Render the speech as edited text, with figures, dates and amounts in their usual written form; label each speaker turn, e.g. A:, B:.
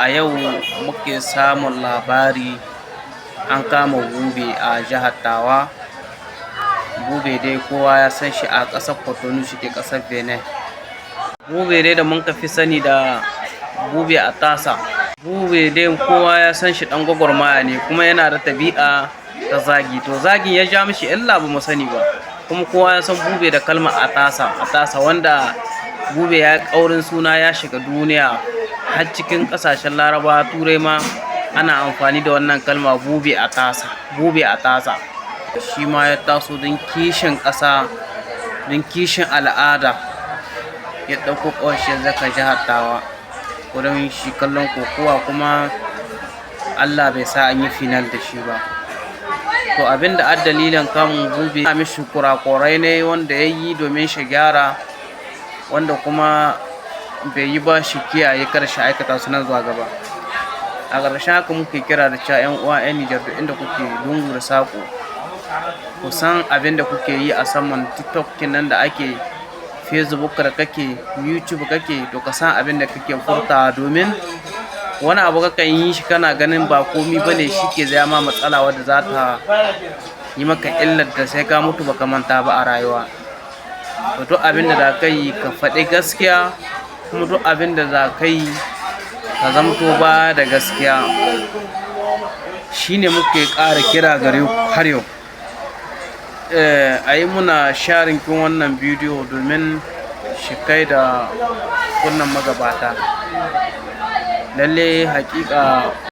A: a yau muke samun labari an kama Bube a jihar Tawa. Bube dai kowa ya san shi a ƙasar Cotonou, shi ke ƙasar Benin. Bube dai da mun fi sani da Bube a tasa. Bube dai kowa ya san shi ɗan gwagwarmaya ne, kuma yana da tabi'a ta zagi. To zagin ya ja mishi illa ba mu sani ba. Kuma kowa ya san Bube da kalmar a tasa wanda Bube ya ƙaurin suna ya shiga duniya har cikin ƙasashen Larabawa, Turai ma ana amfani da wannan kalma Bube a tasa. Bube a tasa. Shi ma ya taso don kishin ƙasa, don kishin al'ada, ya ɗauko ƙarshen zaka jihar Tawa wurin shi kallon kokowa, kuma Allah bai sa an yi final da shi ba. To abinda a dalilin kamun Bube ya mishi kurakurai ne wanda ya yi domin shi gyara, wanda kuma bai yi ba shi kiyaye kada shi aikata su nan zuwa gaba. A ƙarshen haka muke kira da cewa 'yan uwa 'yan Nijar duk inda kuke lungu da saƙo, ku san abin da kuke yi a saman TikTok nan da ake, Facebook da kake, YouTube kake, to ka san abin da kake furta, domin wani abu kakan yi shi kana ganin ba komi bane, shi ke zama matsala wadda za ta yi maka illar da sai ka mutu baka manta ba a rayuwa. To duk abin da za ka yi ka faɗi gaskiya, kuma duk abin da za ka yi ka zamto ba da gaskiya. Shine muke ƙara kira gare ku har yau. A yi muna sharing kin wannan bidiyo domin shi kai da kunnan magabata. Lalle hakika